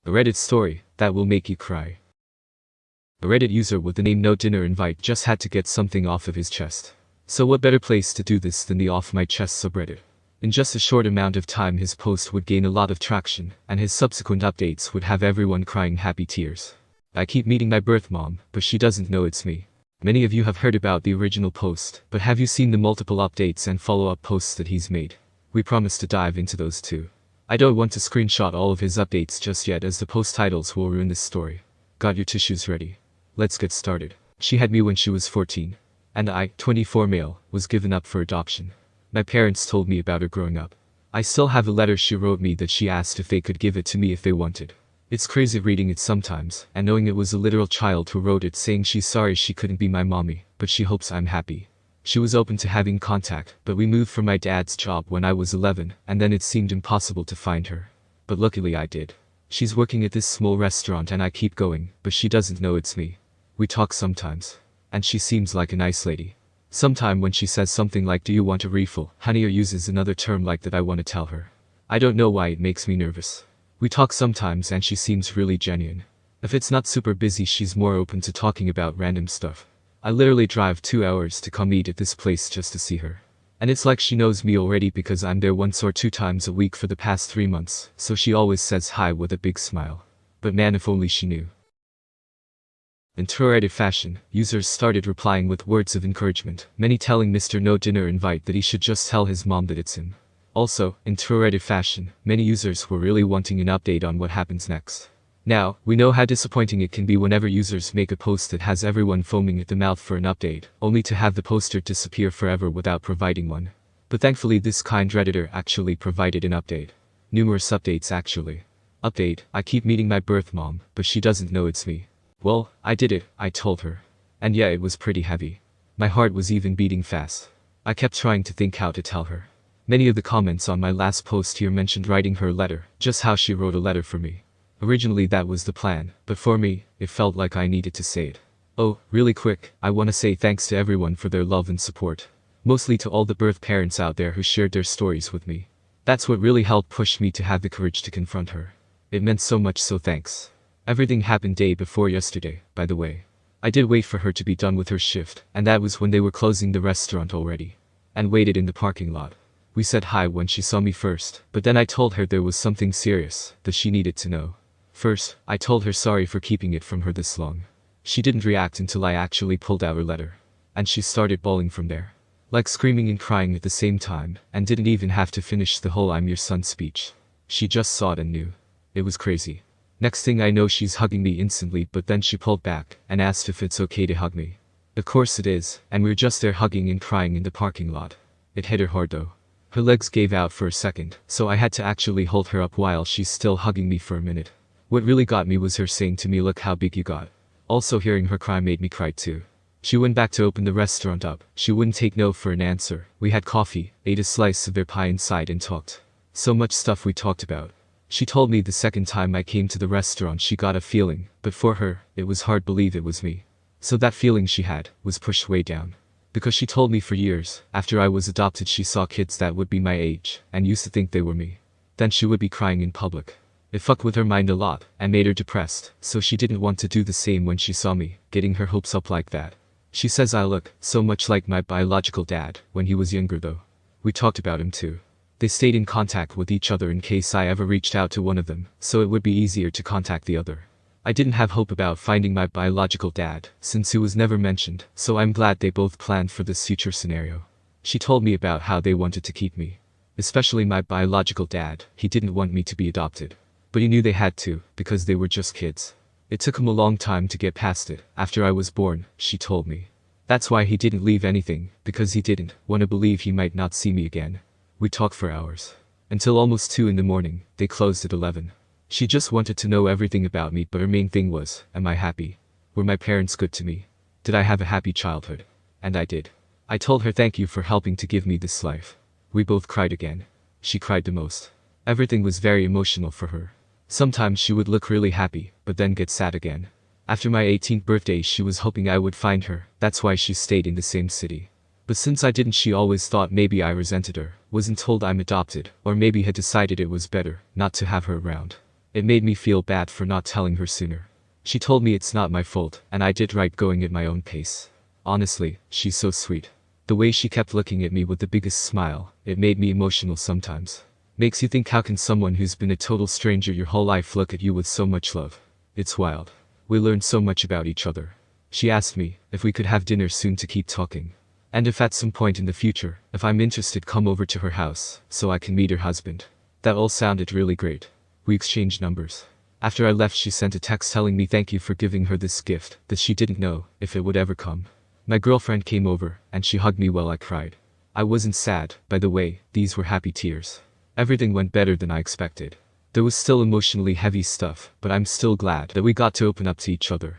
A Reddit story that will make you cry. A Reddit user with the name No Dinner Invite just had to get something off of his chest. So what better place to do this than the Off My Chest subreddit? In just a short amount of time his post would gain a lot of traction, and his subsequent updates would have everyone crying happy tears. I keep meeting my birth mom, but she doesn't know it's me. Many of you have heard about the original post, but have you seen the multiple updates and follow-up posts that he's made? We promise to dive into those too. I don't want to screenshot all of his updates just yet, as the post titles will ruin this story. Got your tissues ready? Let's get started. She had me when she was 14. And I, 24 male, was given up for adoption. My parents told me about her growing up. I still have a letter she wrote me that she asked if they could give it to me if they wanted. It's crazy reading it sometimes, and knowing it was a literal child who wrote it saying she's sorry she couldn't be my mommy, but she hopes I'm happy. She was open to having contact, but we moved from my dad's job when I was 11, and then it seemed impossible to find her. But luckily I did. She's working at this small restaurant and I keep going, but she doesn't know it's me. We talk sometimes. And she seems like a nice lady. Sometime when she says something like "Do you want a refill, honey?" or uses another term like that, I want to tell her. I don't know why it makes me nervous. We talk sometimes and she seems really genuine. If it's not super busy she's more open to talking about random stuff. I literally drive 2 hours to come eat at this place just to see her. And it's like she knows me already because I'm there once or 2 times a week for the past 3 months, so she always says hi with a big smile. But man, if only she knew. In true Reddit fashion, users started replying with words of encouragement, many telling Mr. No Dinner Invite that he should just tell his mom that it's him. Also, in true Reddit fashion, many users were really wanting an update on what happens next. Now, we know how disappointing it can be whenever users make a post that has everyone foaming at the mouth for an update, only to have the poster disappear forever without providing one. But thankfully this kind Redditor actually provided an update. Numerous updates actually. Update: I keep meeting my birth mom, but she doesn't know it's me. Well, I did it, I told her. And yeah, it was pretty heavy. My heart was even beating fast. I kept trying to think how to tell her. Many of the comments on my last post here mentioned writing her a letter, just how she wrote a letter for me. Originally that was the plan, but for me, it felt like I needed to say it. Oh, really quick, I want to say thanks to everyone for their love and support. Mostly to all the birth parents out there who shared their stories with me. That's what really helped push me to have the courage to confront her. It meant so much, so thanks. Everything happened day before yesterday, by the way. I did wait for her to be done with her shift, and that was when they were closing the restaurant already. And waited in the parking lot. We said hi when she saw me first, but then I told her there was something serious that she needed to know. First, I told her sorry for keeping it from her this long. She didn't react until I actually pulled out her letter. And she started bawling from there. Like screaming and crying at the same time, and didn't even have to finish the whole "I'm your son" speech. She just saw it and knew. It was crazy. Next thing I know she's hugging me instantly, but then she pulled back and asked if it's okay to hug me. Of course it is, and we're just there hugging and crying in the parking lot. It hit her hard though. Her legs gave out for a second, so I had to actually hold her up while she's still hugging me for a minute. What really got me was her saying to me, "Look how big you got." Also hearing her cry made me cry too. She went back to open the restaurant up. She wouldn't take no for an answer. We had coffee, ate a slice of their pie inside and talked. So much stuff we talked about. She told me the second time I came to the restaurant she got a feeling, but for her, it was hard to believe it was me. So that feeling she had was pushed way down. Because she told me for years, after I was adopted she saw kids that would be my age, and used to think they were me. Then she would be crying in public. It fucked with her mind a lot, and made her depressed, so she didn't want to do the same when she saw me, getting her hopes up like that. She says I look so much like my biological dad, when he was younger though. We talked about him too. They stayed in contact with each other in case I ever reached out to one of them, so it would be easier to contact the other. I didn't have hope about finding my biological dad, since he was never mentioned, so I'm glad they both planned for this future scenario. She told me about how they wanted to keep me. Especially my biological dad, he didn't want me to be adopted. But he knew they had to, because they were just kids. It took him a long time to get past it, after I was born, she told me. That's why he didn't leave anything, because he didn't want to believe he might not see me again. We talked for hours. Until almost 2 in the morning, they closed at 11. She just wanted to know everything about me, but her main thing was, am I happy? Were my parents good to me? Did I have a happy childhood? And I did. I told her thank you for helping to give me this life. We both cried again. She cried the most. Everything was very emotional for her. Sometimes she would look really happy, but then get sad again. After my 18th birthday she was hoping I would find her, that's why she stayed in the same city. But since I didn't, she always thought maybe I resented her, wasn't told I'm adopted, or maybe had decided it was better not to have her around. It made me feel bad for not telling her sooner. She told me it's not my fault, and I did right going at my own pace. Honestly, she's so sweet. The way she kept looking at me with the biggest smile, it made me emotional sometimes. Makes you think, how can someone who's been a total stranger your whole life look at you with so much love? It's wild. We learned so much about each other. She asked me if we could have dinner soon to keep talking. And if at some point in the future, if I'm interested, come over to her house, so I can meet her husband. That all sounded really great. We exchanged numbers. After I left, she sent a text telling me thank you for giving her this gift, that she didn't know if it would ever come. My girlfriend came over, and she hugged me while I cried. I wasn't sad, by the way, these were happy tears. Everything went better than I expected. There was still emotionally heavy stuff, but I'm still glad that we got to open up to each other.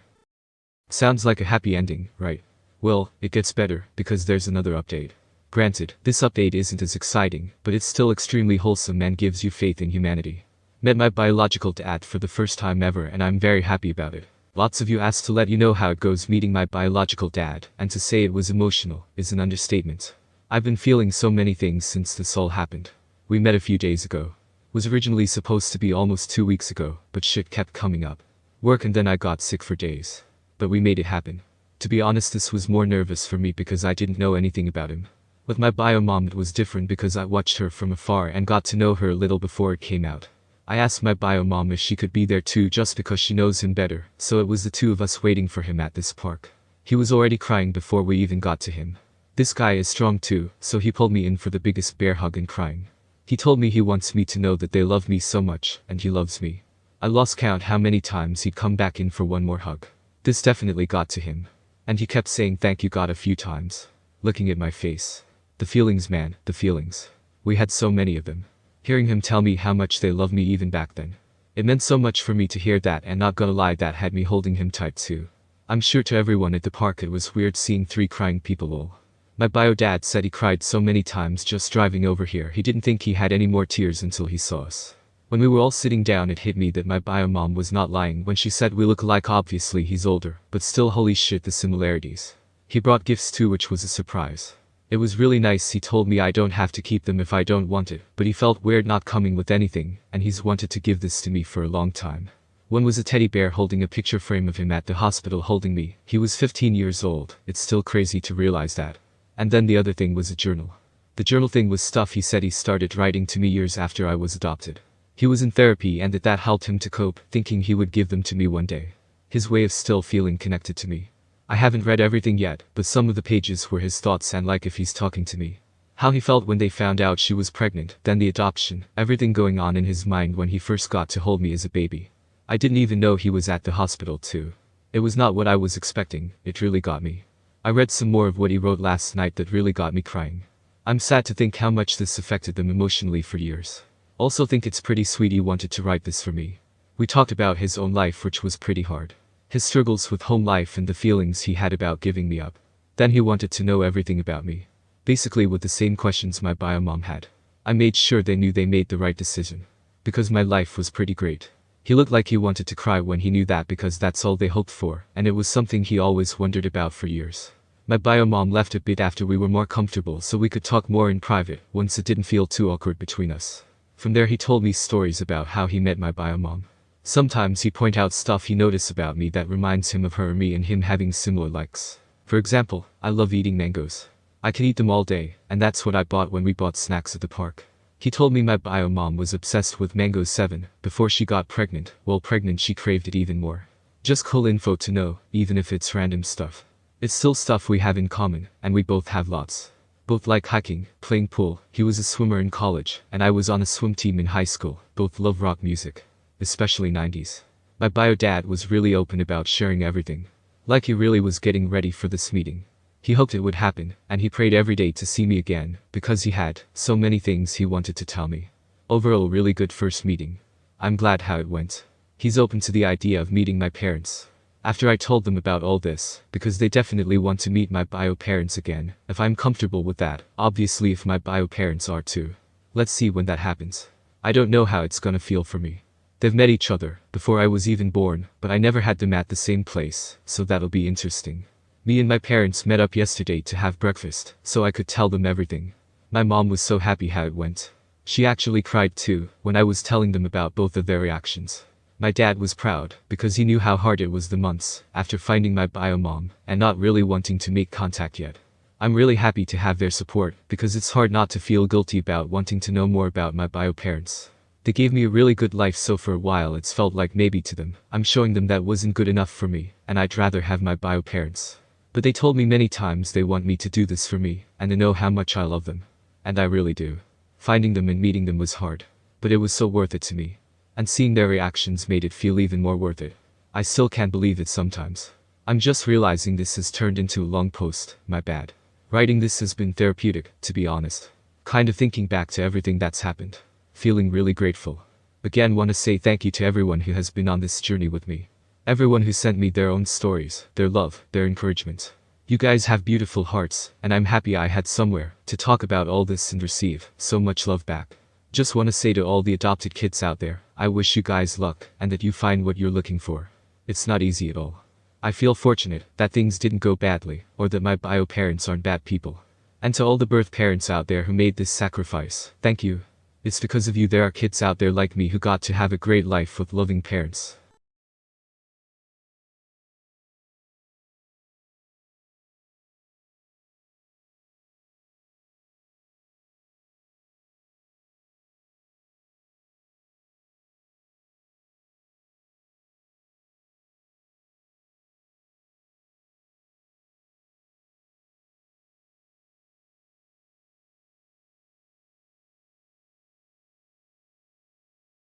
Sounds like a happy ending, right? Well, it gets better, because there's another update. Granted, this update isn't as exciting, but it's still extremely wholesome and gives you faith in humanity. Met my biological dad for the first time ever, and I'm very happy about it. Lots of you asked to let you know how it goes meeting my biological dad, and to say it was emotional is an understatement. I've been feeling so many things since this all happened. We met a few days ago. Was originally supposed to be almost 2 weeks ago, but shit kept coming up. Work, and then I got sick for days. But we made it happen. To be honest, this was more nervous for me because I didn't know anything about him. With my bio mom it was different because I watched her from afar and got to know her a little before it came out. I asked my bio mom if she could be there too, just because she knows him better, so it was the two of us waiting for him at this park. He was already crying before we even got to him. This guy is strong too, so he pulled me in for the biggest bear hug and crying. He told me he wants me to know that they love me so much, and he loves me. I lost count how many times he'd come back in for one more hug. This definitely got to him. And he kept saying thank you God a few times. Looking at my face. The feelings, man, the feelings. We had so many of them. Hearing him tell me how much they love me even back then. It meant so much for me to hear that, and not gonna lie, that had me holding him tight too. I'm sure to everyone at the park it was weird seeing 3 crying people all. My bio dad said he cried so many times just driving over here, he didn't think he had any more tears until he saw us. When we were all sitting down, it hit me that my bio mom was not lying when she said we look alike. Obviously he's older, but still, holy shit, the similarities. He brought gifts too, which was a surprise. It was really nice. He told me I don't have to keep them if I don't want it, but he felt weird not coming with anything, and he's wanted to give this to me for a long time. One was a teddy bear holding a picture frame of him at the hospital holding me. He was 15 years old, it's still crazy to realize that. And then the other thing was a journal. The journal thing was stuff he said he started writing to me years after I was adopted. He was in therapy and that helped him to cope, thinking he would give them to me one day. His way of still feeling connected to me. I haven't read everything yet, but some of the pages were his thoughts and like if he's talking to me. How he felt when they found out she was pregnant, then the adoption, everything going on in his mind when he first got to hold me as a baby. I didn't even know he was at the hospital too. It was not what I was expecting, it really got me. I read some more of what he wrote last night that really got me crying. I'm sad to think how much this affected them emotionally for years. Also think it's pretty sweet he wanted to write this for me. We talked about his own life, which was pretty hard. His struggles with home life and the feelings he had about giving me up. Then he wanted to know everything about me. Basically with the same questions my bio mom had. I made sure they knew they made the right decision. Because my life was pretty great. He looked like he wanted to cry when he knew that, because that's all they hoped for, and it was something he always wondered about for years. My bio mom left a bit after we were more comfortable so we could talk more in private, once it didn't feel too awkward between us. From there he told me stories about how he met my bio mom. Sometimes he point out stuff he noticed about me that reminds him of her or me, and him having similar likes. For example, I love eating mangoes. I can eat them all day, and that's what I bought when we bought snacks at the park. He told me my bio mom was obsessed with mangoes 7, before she got pregnant. While pregnant she craved it even more. Just cool info to know, even if it's random stuff. It's still stuff we have in common, and we both have lots. Both like hiking, playing pool. He was a swimmer in college, and I was on a swim team in high school. Both love rock music. Especially 90s. My bio dad was really open about sharing everything. Like he really was getting ready for this meeting. He hoped it would happen, and he prayed every day to see me again, because he had so many things he wanted to tell me. Overall, really good first meeting. I'm glad how it went. He's open to the idea of meeting my parents. After I told them about all this, because they definitely want to meet my bio parents again, if I'm comfortable with that, obviously if my bio parents are too. Let's see when that happens. I don't know how it's gonna feel for me. They've met each other before I was even born, but I never had them at the same place, so that'll be interesting. Me and my parents met up yesterday to have breakfast, so I could tell them everything. My mom was so happy how it went. She actually cried too, when I was telling them about both of their reactions. My dad was proud, because he knew how hard it was the months after finding my bio mom, and not really wanting to make contact yet. I'm really happy to have their support, because it's hard not to feel guilty about wanting to know more about my bio parents. They gave me a really good life, so for a while it's felt like maybe to them, I'm showing them that wasn't good enough for me, and I'd rather have my bio parents. But they told me many times they want me to do this for me, and to know how much I love them. And I really do. Finding them and meeting them was hard, but it was so worth it to me. And seeing their reactions made it feel even more worth it. I still can't believe it sometimes. I'm just realizing this has turned into a long post, my bad. Writing this has been therapeutic, to be honest. Kind of thinking back to everything that's happened. Feeling really grateful. Again, want to say thank you to everyone who has been on this journey with me. Everyone who sent me their own stories, their love, their encouragement. You guys have beautiful hearts, and I'm happy I had somewhere to talk about all this and receive so much love back. Just want to say to all the adopted kids out there, I wish you guys luck and that you find what you're looking for. It's not easy at all. I feel fortunate that things didn't go badly, or that my bio parents aren't bad people. And to all the birth parents out there who made this sacrifice, thank you. It's because of you there are kids out there like me who got to have a great life with loving parents.